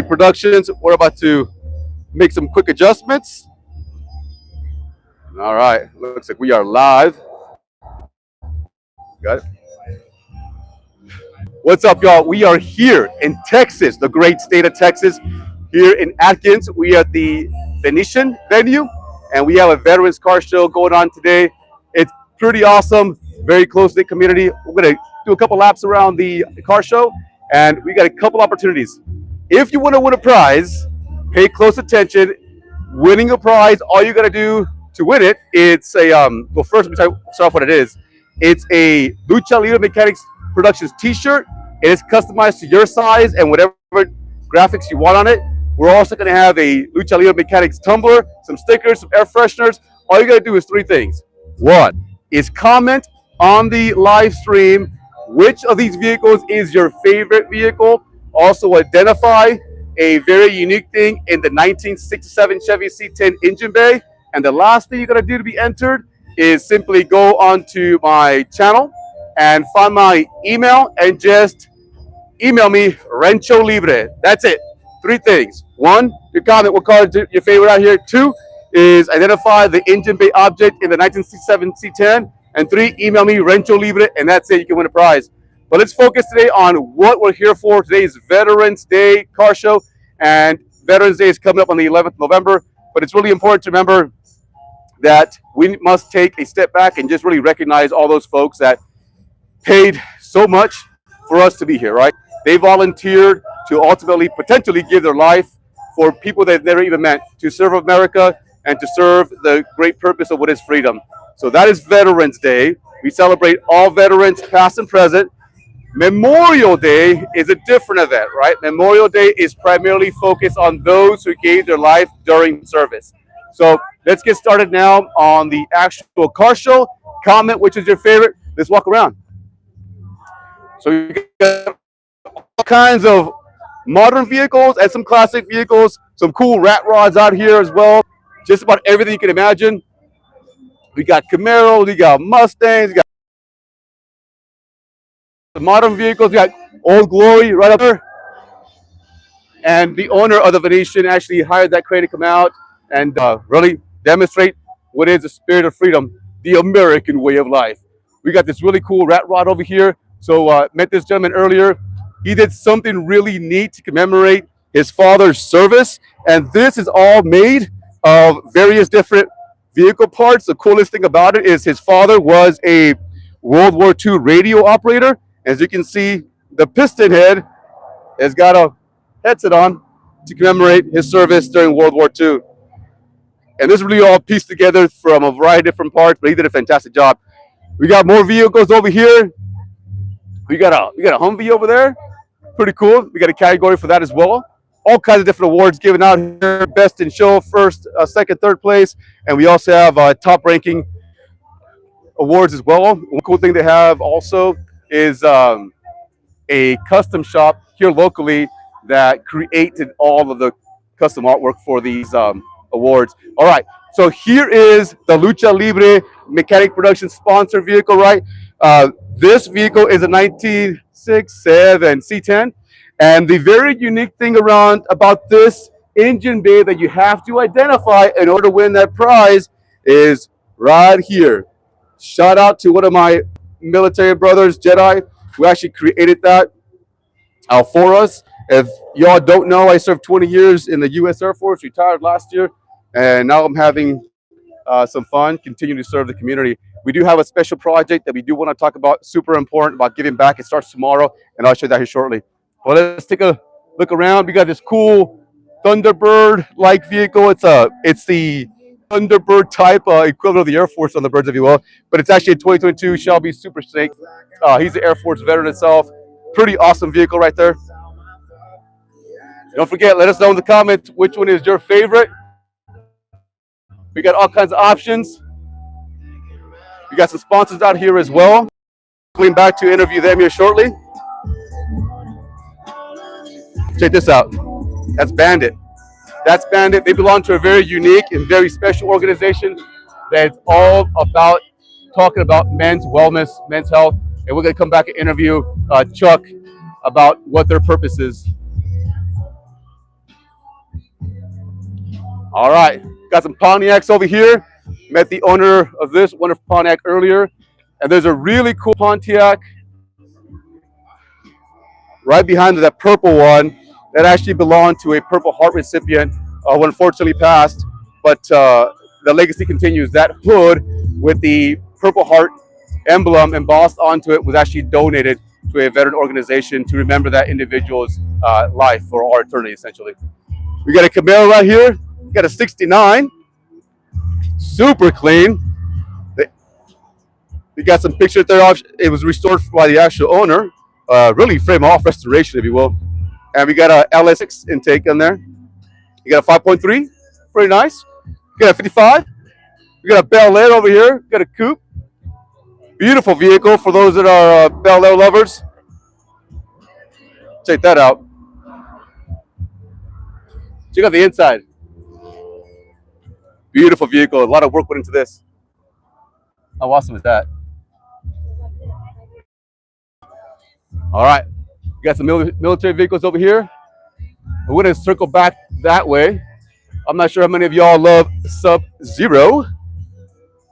Productions. We're about to make some quick adjustments. All right, looks like we are live. Got it. What's up, y'all? We are here in Texas, the great state of Texas. Here in Atkins, we are at the Venetian venue, and we have a veterans car show going on today. It's pretty awesome, very close-knit community. We're gonna do a couple laps around the car show, and we got a couple opportunities. If you want to win a prize, pay close attention. Winning a prize, all you gotta do to win it, it's a well, first let me start off what it is. It's a Lucha Libre Mechanic Productions t-shirt. It is customized to your size and whatever graphics you want on it. We're also going to have a Lucha Libre Mechanics tumbler, some stickers, some air fresheners. All you got to do is three things. One is comment on the live stream which of these vehicles is your favorite vehicle. Also identify a very unique thing in the 1967 Chevy C10 engine bay. And the last thing you got to do to be entered is simply go onto my channel and find my email and just email me Rancho Libre. That's it. Three things. One, your comment, what car is your favorite out here. Two is identify the engine bay object in the 1967 C10. And three, email me Rancho Libre, and that's it. You can win a prize. But let's focus today on what we're here for. Today is Veterans Day car show, and Veterans Day is coming up on the 11th of November. But it's really important to remember that we must take a step back and just really recognize all those folks that paid so much for us to be here, right? They volunteered to ultimately, potentially give their life for people they've never even met, to serve America and to serve the great purpose of what is freedom. So that is Veterans Day. We celebrate all veterans, past and present. Memorial Day is a different event, right? Memorial Day is primarily focused on those who gave their life during service. So let's get started now on the actual car show. Comment which is your favorite. Let's walk around. So you got all kinds of modern vehicles and some classic vehicles, some cool rat rods out here as well. Just about everything you can imagine. We got Camaros, we got Mustangs, we got the modern vehicles, we got Old Glory right up there. And the owner of the Venetian actually hired that crane to come out and really demonstrate what is the spirit of freedom, the American way of life. We got this really cool rat rod over here. So met this gentleman earlier. He did something really neat to commemorate his father's service. And this is all made of various different vehicle parts. The coolest thing about it is his father was a World War II radio operator. As you can see, the piston head has got a headset on to commemorate his service during World War II. And this is really all pieced together from a variety of different parts, but he did a fantastic job. We got more vehicles over here. We got a Humvee over there. Pretty cool. We got a category for that as well. All kinds of different awards given out here. Best in show, first, second, third place. And we also have top ranking awards as well. One cool thing they have also is a custom shop here locally that created all of the custom artwork for these awards. All right. So here is the Lucha Libre Mechanic Productions sponsored vehicle, right? This vehicle is a 1967 C10. And the very unique thing about this engine bay that you have to identify in order to win that prize is right here. Shout out to one of my military brothers, Jedi, who actually created that for us. If y'all don't know, I served 20 years in the U.S. Air Force, retired last year, and now I'm having some fun, continue to serve the community. We do have a special project that we do want to talk about, super important, about giving back. It starts tomorrow, and I'll show you that here shortly. Well, let's take a look around. We got this cool Thunderbird-like vehicle. It's the Thunderbird type equivalent of the Air Force Thunderbirds, if you will. But it's actually a 2022 Shelby Super Snake. He's an Air Force veteran himself. Pretty awesome vehicle right there. Don't forget, let us know in the comments which one is your favorite. We got all kinds of options. We got some sponsors out here as well. Going back to interview them here shortly. Check this out. That's Bandit. That's Bandit. They belong to a very unique and very special organization that's all about talking about men's wellness, men's health. And we're going to come back and interview Chuck about what their purpose is. All right, got some Pontiacs over here. Met the owner of this wonderful Pontiac earlier, and there's a really cool Pontiac right behind that purple one that actually belonged to a Purple Heart recipient who unfortunately passed, but the legacy continues. That hood with the Purple Heart emblem embossed onto it was actually donated to a veteran organization to remember that individual's life for our eternity, essentially. We got a Camaro right here. We got a 69, super clean. We got some pictures there. It was restored by the actual owner. Really frame off restoration, if you will. And we got a LS6 intake in there. You got a 5.3, pretty nice. You got a 55. We got a Bel Air over here. Got a coupe. Beautiful vehicle for those that are Bel Air lovers. Check that out. Check out the inside. Beautiful vehicle. A lot of work went into this. How awesome is that? All right. We got some military vehicles over here. We're going to circle back that way. I'm not sure how many of y'all love Sub-Zero.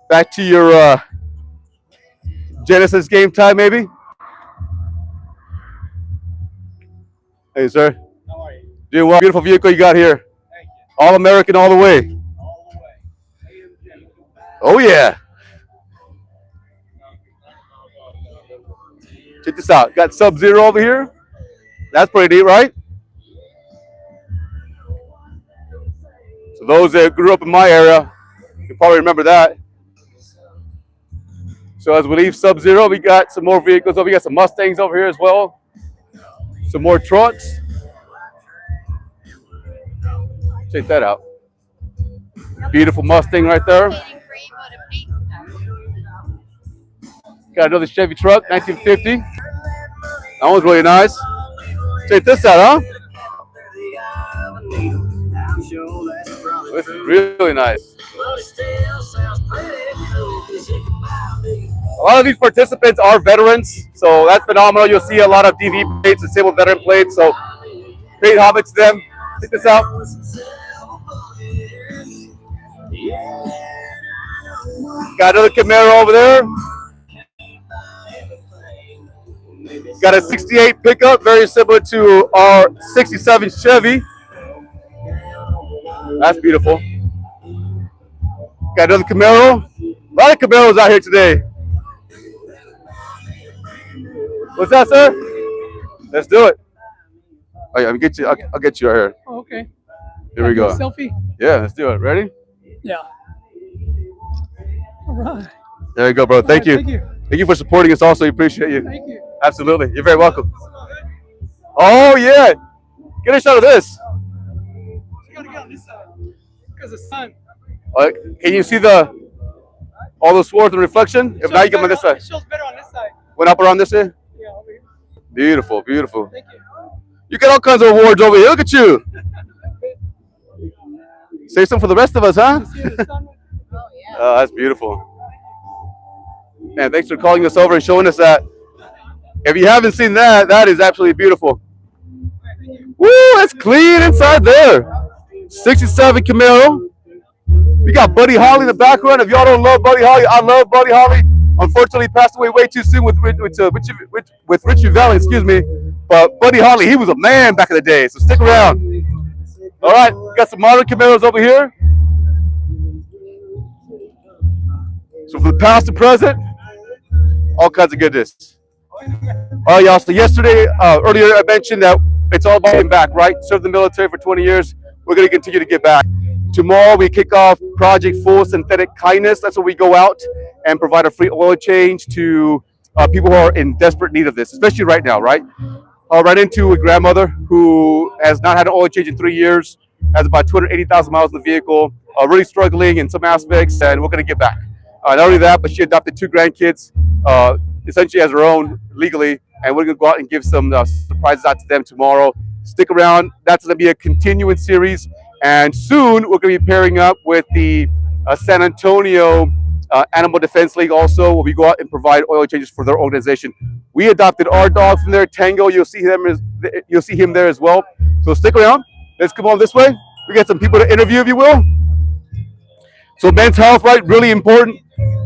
Back to your Genesis game time, maybe? Hey, sir. How are you? Doing well. Beautiful vehicle you got here. Thank you. All American all the way. All the way. Oh, yeah. Check this out. Got Sub-Zero over here. That's pretty neat, right? So those that grew up in my area, you probably remember that. So as we leave Sub-Zero, we got some more vehicles over. We got some Mustangs over here as well. Some more trucks. Check that out. Beautiful Mustang right there. Got another Chevy truck, 1950. That one's really nice. Check this out, huh? This is really nice. A lot of these participants are veterans, so that's phenomenal. You'll see a lot of DV plates, disabled veteran plates, so great homage to them. Check this out. Got another Camaro over there. Got a 68 pickup, very similar to our 67 Chevy. That's beautiful. Got another Camaro. A lot of Camaros out here today. What's that, sir? Let's do it. Oh, yeah, I'll get you right here. Oh, okay. Here we go. Selfie? Yeah, let's do it. Ready? Yeah. All right. There you go, bro. Thank you. Thank you. Thank you for supporting us also. We appreciate you. Thank you. Absolutely. You're very welcome. Oh, yeah. Get a shot of this. You gotta get on this side. Because the sun. Can you see all the swarth and reflection? If not, you come on this side. It shows better on this side. Went up around this here? Yeah, over here. Beautiful, beautiful. Thank you. You get all kinds of awards over here. Look at you. Say something for the rest of us, huh? Oh, that's beautiful. Man, thanks for calling us over and showing us that. If you haven't seen that, that is absolutely beautiful. Woo, that's clean inside there. 67 Camaro. We got Buddy Holly in the background. If y'all don't love Buddy Holly, I love Buddy Holly. Unfortunately, passed away way too soon with Richie Valens, excuse me. But Buddy Holly, he was a man back in the day, so stick around. All right, got some modern Camaros over here. So from the past to present, all kinds of goodness. All right, y'all. So yesterday, earlier I mentioned that it's all about giving back, right? Served the military for 20 years. We're going to continue to give back. Tomorrow we kick off Project Full Synthetic Kindness. That's where we go out and provide a free oil change to people who are in desperate need of this, especially right now, right? I'll run into a grandmother who has not had an oil change in 3 years, has about 280,000 miles in the vehicle, really struggling in some aspects, and we're going to give back. Not only that, but she adopted 2 grandkids, essentially as her own legally, and we're going to go out and give some surprises out to them tomorrow. Stick around. That's going to be a continuing series, and soon we're going to be pairing up with the San Antonio Animal Defense League also, where we go out and provide oil changes for their organization. We adopted our dog from there, Tango. You'll see him there as well. So stick around. Let's come on this way. We got some people to interview, if you will. So men's health, right, really important.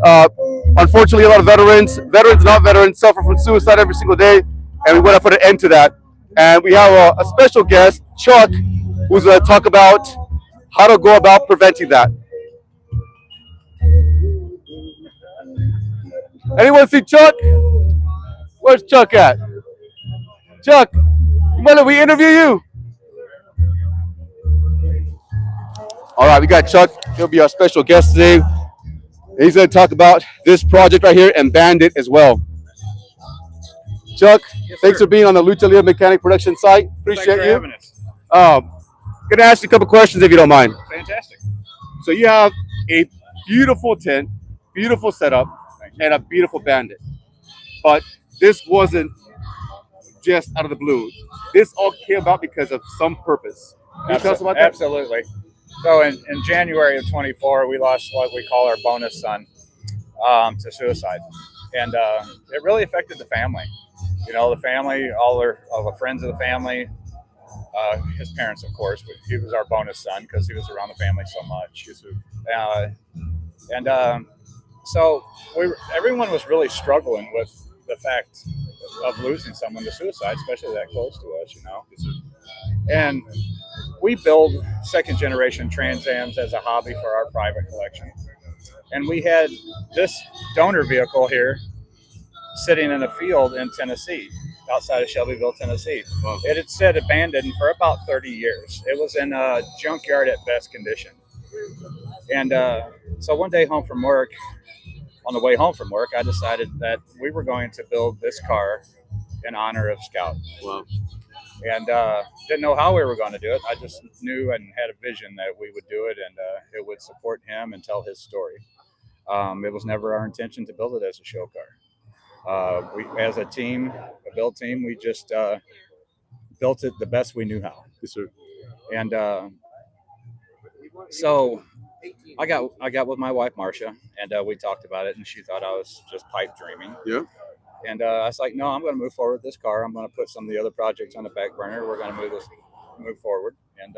Uh, Unfortunately, a lot of veterans, not veterans, suffer from suicide every single day, and we want to put an end to that. And we have a special guest, Chuck, who's going to talk about how to go about preventing that. Anyone see Chuck? Where's Chuck at? Chuck, you mind if we interview you? All right, we got Chuck. He'll be our special guest today. He's going to talk about this project right here and Bandit as well. Chuck, Yes, thanks sir. for being on the Lucha Libre Mechanic Production site. Thanks Appreciate for you. having us. Gonna ask you a couple questions if you don't mind. Fantastic. So you have a beautiful tent, beautiful setup, and a beautiful Bandit. But this wasn't just out of the blue. This all came about because of some purpose. Can you tell us about that? Absolutely. So in January of 24, we lost what we call our bonus son to suicide, and it really affected the family. You know, the family, all the friends of the family, his parents, of course, but he was our bonus son because he was around the family so much. Uh, and so everyone was really struggling with the fact of losing someone to suicide, especially that close to us, you know. And we build second generation Trans Ams as a hobby for our private collection. And we had this donor vehicle here sitting in a field in Tennessee, outside of Shelbyville, Tennessee. Wow. It had sat abandoned for about 30 years. It was in a junkyard at best condition. And so one day home from work, on the way home from work, I decided that we were going to build this car in honor of Scout. Wow. And didn't know how we were going to do it. I just knew and had a vision that we would do it, and it would support him and tell his story. It was never our intention to build it as a show car. We, as a team, a build team, we just built it the best we knew how. Yes, sir. And so I got with my wife Marcia, and we talked about it, and she thought I was just pipe dreaming. Yeah. And I was like, no, I'm going to move forward with this car. I'm going to put some of the other projects on the back burner. We're going to move forward, and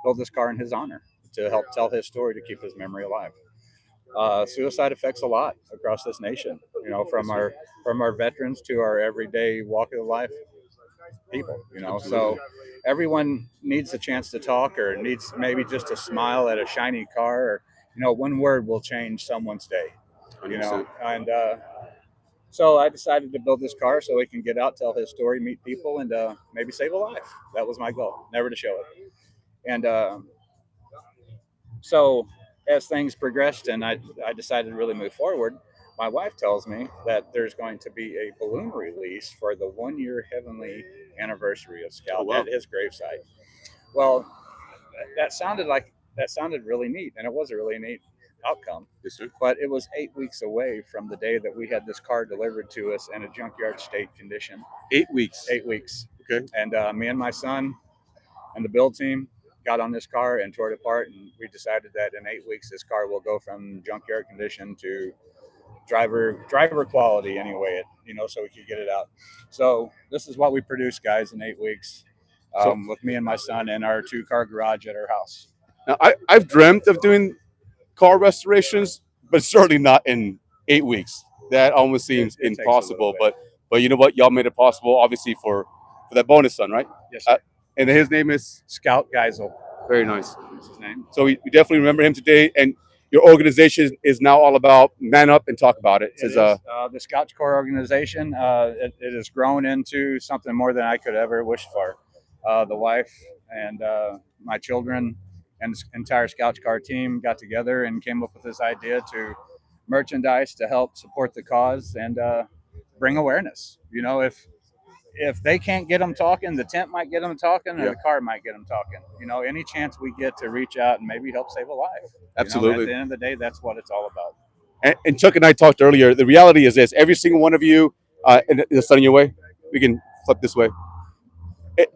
build this car in his honor to help tell his story, to keep his memory alive. Suicide affects a lot across this nation, you know, from our veterans to our everyday walk of life people, you know. So everyone needs a chance to talk, or needs maybe just a smile at a shiny car, or, you know, one word will change someone's day, you know. 100%. And so I decided to build this car so he can get out, tell his story, meet people, and maybe save a life. That was my goal, never to show it. And so as things progressed and I decided to really move forward, my wife tells me that there's going to be a balloon release for the 1 year heavenly anniversary of Scout. Oh, wow. At his gravesite. Well, that sounded really neat, and it was a really neat outcome. Yes, sir. But it was 8 weeks away from the day that we had this car delivered to us in a junkyard state condition. 8 weeks. 8 weeks. Okay. And me and my son and the build team got on this car and tore it apart, and we decided that in 8 weeks this car will go from junkyard condition to driver quality anyway, you know, so we could get it out. So this is what we produced, guys, in 8 weeks, with me and my son in our 2-car garage at our house. Now, I've dreamt of doing car restorations, but certainly not in 8 weeks. That almost seems It takes a impossible. little bit. But you know what? Y'all made it possible, obviously, for that bonus son, right? Yes, sir. And his name is Scout Geisel very nice. is his name. So we definitely remember him today. And your organization is now all about man up and talk about it. It is, the Scout Corps organization. It has grown into something more than I could ever wish for. The wife and my children and the entire Scout Car team got together and came up with this idea to merchandise to help support the cause and bring awareness. You know, if they can't get them talking, the tent might get them talking, and Yeah. the car might get them talking. You know, any chance we get to reach out and maybe help save a life. You know, Absolutely. at the end of the day, that's what it's all about. And Chuck and I talked earlier. The reality is this: every single one of you, and the sun in your way. We can flip this way.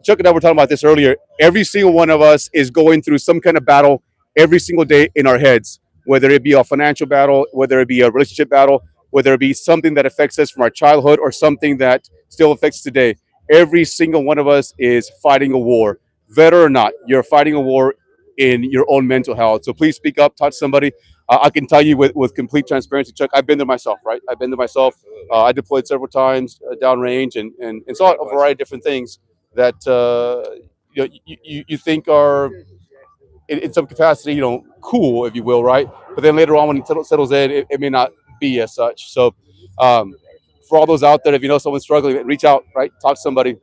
Chuck and I were talking about this earlier. Every single one of us is going through some kind of battle every single day in our heads, whether it be a financial battle, whether it be a relationship battle, whether it be something that affects us from our childhood or something that still affects us today. Every single one of us is fighting a war, veteran or not. You're fighting a war in your own mental health. So please speak up, talk to somebody. I can tell you with complete transparency, Chuck, I've been there myself, right? I've been there myself. I deployed several times downrange and saw a variety of different things that you think are in some capacity, cool, if you will, right? But then later on, when it settles in, it may not be as such. So, for all those out there, if you know someone's struggling, reach out, right? Talk to somebody.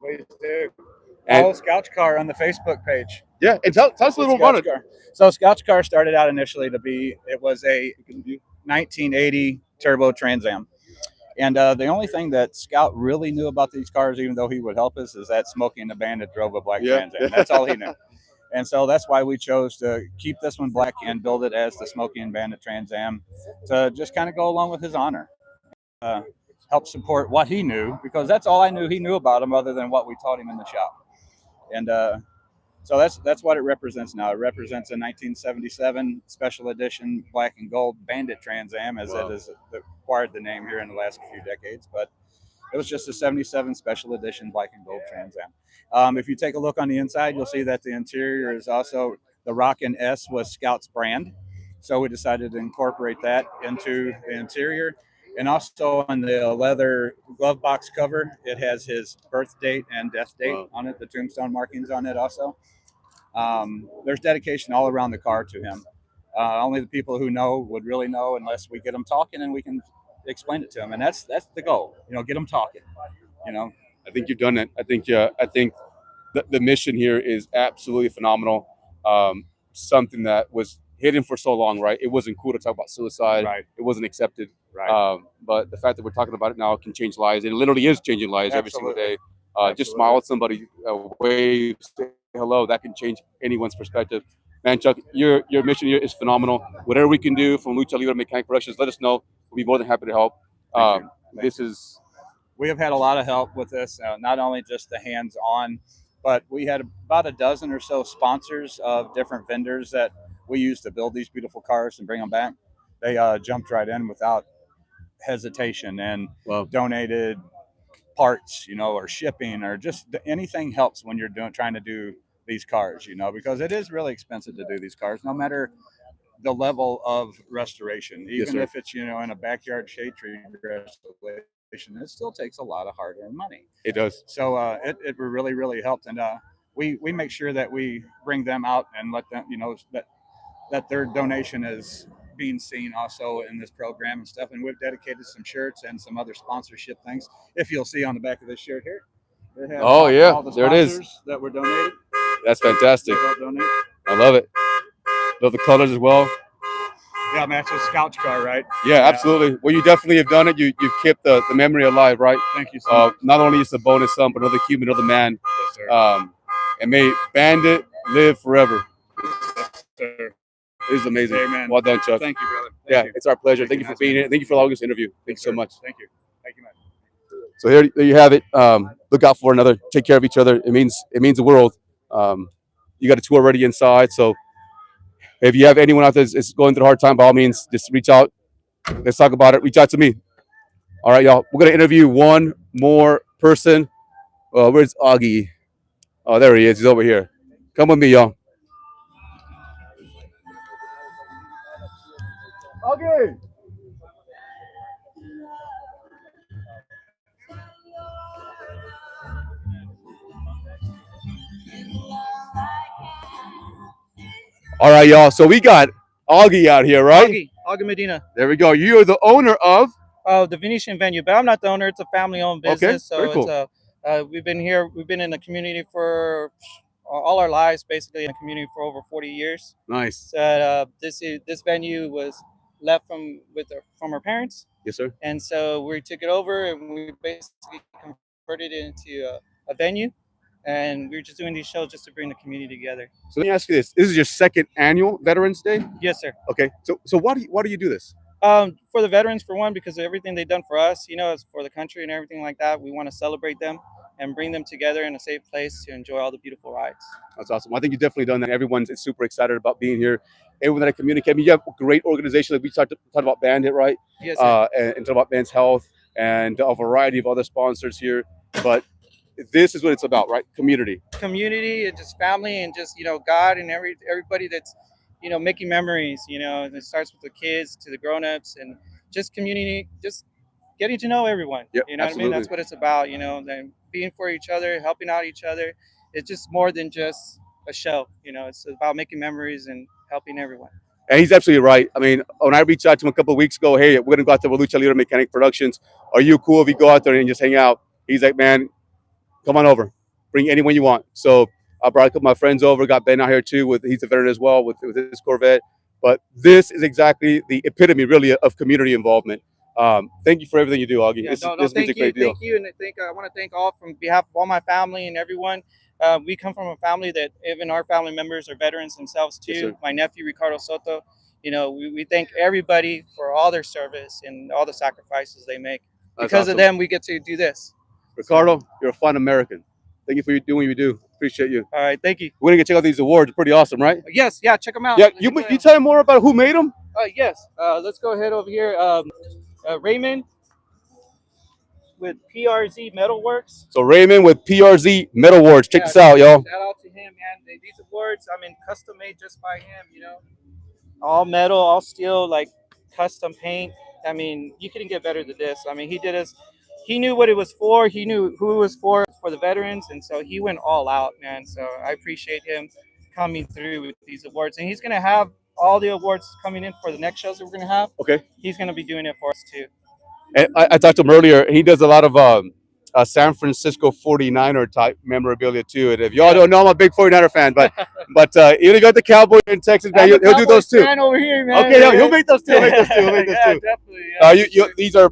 Please do. And Follow Scouch Car on the Facebook page. yeah, and tell us a little about it. Car. So Scouch Car started out initially it was a 1980 turbo Trans Am. And the only thing that Scout really knew about these cars, even though he would help us, is that Smokey and the Bandit drove a black Trans Am. That's all he knew. And so that's why we chose to keep this one black and build it as the Smokey and Bandit Trans Am to just kind of go along with his honor. Help support what he knew, because that's all I knew he knew about him other than what we taught him in the shop. And so that's what it represents now. It represents a 1977 special edition black and gold Bandit Trans Am, as it has acquired the name here in the last few decades. But it was just a 77 special edition black and gold Trans Am. If you take a look on the inside, you'll see that the interior is also the Rockin' S was Scout's brand. So we decided to incorporate that into the interior. And also on the leather glove box cover, it has his birth date and death date on it, the tombstone markings on it also. There's dedication all around the car to him. Only the people who know would really know unless we get them talking and we can explain it to them. And that's the goal, get them talking, I think you've done it. I think the mission here is absolutely phenomenal. Something that was hidden for so long, right? It wasn't cool to talk about suicide. Right. It wasn't accepted. Right. But the fact that we're talking about it now can change lives. And it literally is changing lives every single day. Just smile at somebody, wave, say hello. That can change anyone's perspective. Man, Chuck, your mission here is phenomenal. Whatever we can do from Lucha Libre Mechanic Productions, let us know. We'll be more than happy to help. We have had a lot of help with this, not only just the hands-on, but we had about a dozen or so sponsors of different vendors that we use to build these beautiful cars and bring them back. They jumped right in without hesitation and donated parts, or shipping, or just anything helps when you're trying to do these cars, because it is really expensive to do these cars, no matter the level of restoration. Even if it's, in a backyard shade tree restoration, it still takes a lot of hard-earned money. It does. So it really, really helped. And we make sure that we bring them out and let them, that their donation is being seen also in this program and stuff. And we've dedicated some shirts and some other sponsorship things. If you'll see on the back of this shirt here. All the there it is. That were donated. That's fantastic. I love it. Love the colors as well. Yeah, matches Scouch Car, right? Yeah, absolutely. Well, you definitely have done it. You've kept the memory alive, right? Thank you so much. Not only is the bonus son, but another human, another man. Yes, sir. And may Bandit live forever. Yes, sir. It is amazing. Amen. Well done, Chuck. Thank you, brother. Thank you. It's our pleasure. Thank you for being here. Thank you for allowing us to interview. Thank you so much. Thank you. Thank you, man. So there you have it. Look out for one another. Take care of each other. It means the world. You got a tour already inside, so if you have anyone out there that's going through a hard time, by all means, just reach out. Let's talk about it. Reach out to me. All right, y'all. We're gonna interview one more person. Where's Augie? Oh, there he is. He's over here. Come with me, y'all. Augie. All right, y'all. So we got Augie out here, right? Augie Medina. There we go. You are the owner of The Venetian venue, but I'm not the owner. It's a family-owned business. Okay, very cool. So we've been here. We've been in the community for all our lives, basically in the community for over 40 years. Nice. So this venue was left from our parents. Yes, sir. And so we took it over and we basically converted it into a venue. And we were just doing these shows just to bring the community together. So let me ask you this: this is your second annual Veterans Day? Yes, sir. Okay. So why do you do this? For the veterans, for one, because of everything they've done for us, it's for the country and everything like that. We want to celebrate them and bring them together in a safe place to enjoy all the beautiful rides. That's awesome. I think you've definitely done that. Everyone's super excited about being here. Everyone that I communicate. I mean, you have a great organization. Like we talked about Bandit, right? Yes, sir. And talk about Men's Health and a variety of other sponsors here. But this is what it's about, right? Community. Community and just family and just God and everybody that's making memories. And it starts with the kids to the grown-ups and just community, just getting to know everyone. Yep, You know what I mean? absolutely. That's what it's about. Then being for each other, helping out each other. It's just more than just a show. It's about making memories and helping everyone. And he's absolutely right. I mean, when I reached out to him a couple of weeks ago, hey, we're gonna go out there with Lucha Libre Mechanic Productions. Are you cool if we go out there and just hang out? He's like, man, come on over. Bring anyone you want. So I brought a couple of my friends over. Got Ben out here too. He's a veteran as well with his Corvette. But this is exactly the epitome, really, of community involvement. Thank you for everything you do, Augie. Yeah, This no, means a great deal. thank you, and I want to thank all from behalf of all my family and everyone. We come from a family that even our family members are veterans themselves too. Yes, sir. My nephew Ricardo Soto. We thank everybody for all their service and all the sacrifices they make. That's Because awesome. of them, we get to do this. Ricardo, you're a fine American. Thank you for doing what you do. Appreciate you. All right, thank you. We're gonna get check out these awards. Pretty awesome, right? Yes, yeah, check them out. Yeah, you tell me more about who made them. Yes, let's go ahead over here. Raymond with PRZ Metalworks. So Raymond with PRZ Metal Awards. Check this out, y'all. Shout out to him, man. These awards, custom made just by him. All metal, all steel, like custom paint. You couldn't get better than this. He did us. He knew what it was for. He knew who it was for the veterans, and so he went all out, man. So I appreciate him coming through with these awards, and he's gonna have all the awards coming in for the next shows that we're gonna have. Okay. He's gonna be doing it for us too. And I talked to him earlier. He does a lot of San Francisco 49er type memorabilia too. And if y'all don't know, I'm a big 49er fan, but you got the Cowboy in Texas, man. He'll do those too. Over here, man. Okay, yeah, he'll make those too. He'll make those too. He'll make those Yeah, too. definitely. These are,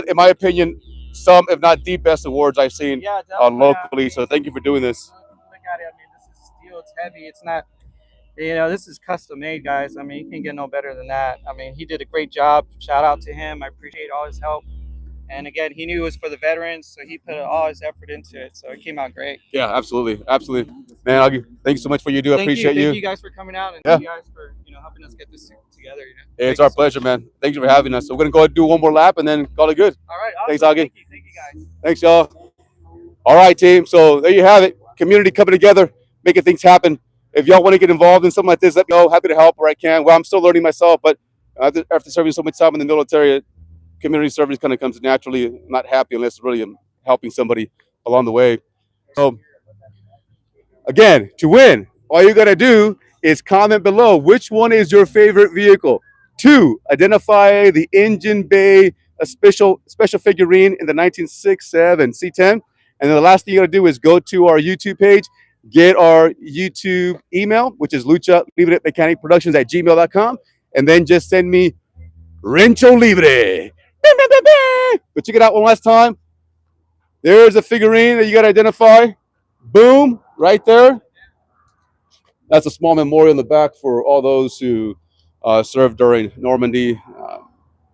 in my opinion, some, if not the best awards I've seen Yeah, definitely. locally. So thank you for doing this. Look at it. This is steel. It's heavy. It's not. This is custom made, guys. You can't get no better than that. He did a great job. Shout out to him. I appreciate all his help. And again, he knew it was for the veterans, so he put all his effort into it. So it came out great. Yeah, absolutely, absolutely, man. Augie, thank you so much for you do. I appreciate you. Thank you guys for coming out, and thank you guys for helping us get this together. Yeah, it's our pleasure, man. Thank you for having us. So we're gonna go ahead and do one more lap and then call it good. All right, awesome. Thanks, Augie. Thank you guys. Thanks, y'all. All right, team. So there you have it. Community coming together, making things happen. If y'all want to get involved in something like this, let me know. Happy to help where I can. Well, I'm still learning myself, but after serving so much time in the military, community service kind of comes naturally. I'm not happy unless really I'm helping somebody along the way. So again, to win, all you gotta do is comment below which one is your favorite vehicle. 2, identify the engine bay, a special figurine in the 1967 C10. And then the last thing you gotta do is go to our YouTube page, get our YouTube email, which is Lucha Libre Mechanic Productions at gmail.com, and then just send me Rancho Libre. But check it out one last time. There's a figurine that you got to identify. Boom, right there. That's a small memorial in the back for all those who served during Normandy,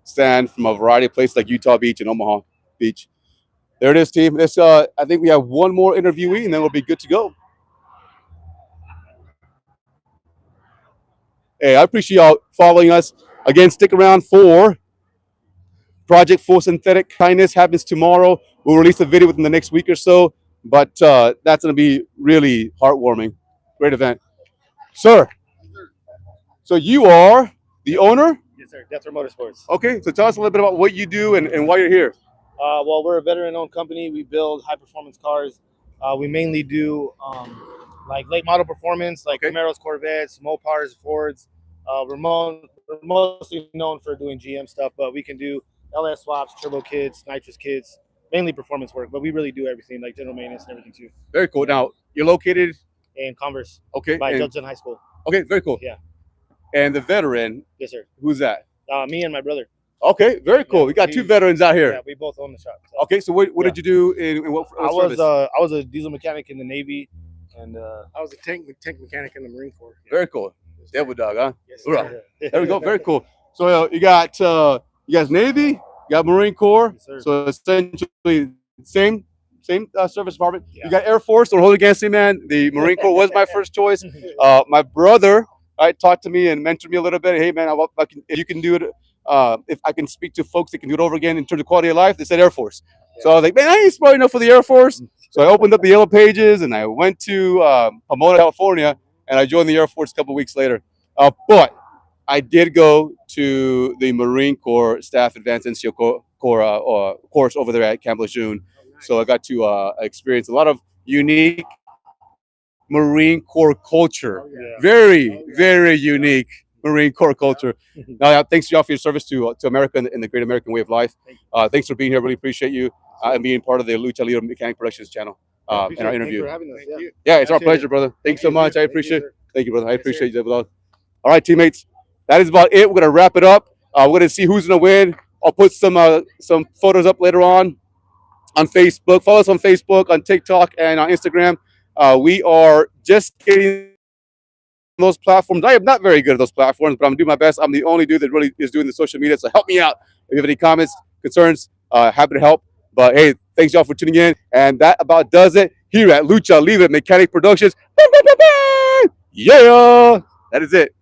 stand from a variety of places like Utah Beach and Omaha Beach. There it is, team. I think we have one more interviewee, and then we'll be good to go. Hey, I appreciate y'all following us. Again, stick around for Project Full Synthetic Kindness happens tomorrow. We'll release a video within the next week or so, but that's going to be really heartwarming. Great event. Sir, so you are the owner? Yes, sir. Death Row Motorsports. Okay, so tell us a little bit about what you do and why you're here. Well, we're a veteran-owned company. We build high-performance cars. We mainly do like late model performance, like Camaros, Corvettes, Mopars, Fords. We're mostly known for doing GM stuff, but we can do LS swaps, turbo kits, nitrous kits, mainly performance work. But we really do everything, like general maintenance and everything too. Very cool. Now, you're located in Converse. Okay. By Judson High School. Okay, very cool. Yeah. And the veteran? Yes, sir. Who's that? Me and my brother. Okay, very cool. We got 2 veterans out here. Yeah, we both own the shop. So. Okay, so what did you do in what service? I was a diesel mechanic in the Navy, and I was a tank mechanic in the Marine Corps. Very cool. Devil dog, huh? Yes, sir. There we go. Very cool. So you got Navy, you got Marine Corps. Yes, so essentially same service department. Yeah. You got Air Force. Don't hold it against me, man. The Marine Corps was my first choice. My brother, talked to me and mentored me a little bit. Hey, man, if you can do it. If I can speak to folks that can do it over again in terms of quality of life, they said Air Force. Yeah. So I was like, man, I ain't smart enough for the Air Force. So I opened up the Yellow Pages and I went to Pomona, California, and I joined the Air Force a couple weeks later. But I did go to the Marine Corps Staff Advanced NCO course over there at Camp Lejeune. So I got to experience a lot of unique Marine Corps culture. Very, very unique Marine Corps culture. Thanks to y'all for your service to America and the great American way of life. Thanks for being here. Really appreciate you and being part of the Lucha Libre Mechanic Productions channel in our interview. Yeah, it's our pleasure, brother. Thanks so much. I appreciate it. Thank you, brother. I appreciate you. All right, teammates. That is about it. We're gonna wrap it up. We're gonna see who's gonna win. I'll put some photos up later on Facebook. Follow us on Facebook, on TikTok, and on Instagram. We are just getting those platforms. I am not very good at those platforms, but I'm doing my best. I'm the only dude that really is doing the social media, so help me out. If you have any comments, concerns, happy to help. But hey, thanks y'all for tuning in. And that about does it here at Lucha Libre Mechanic Productions. Yeah, that is it.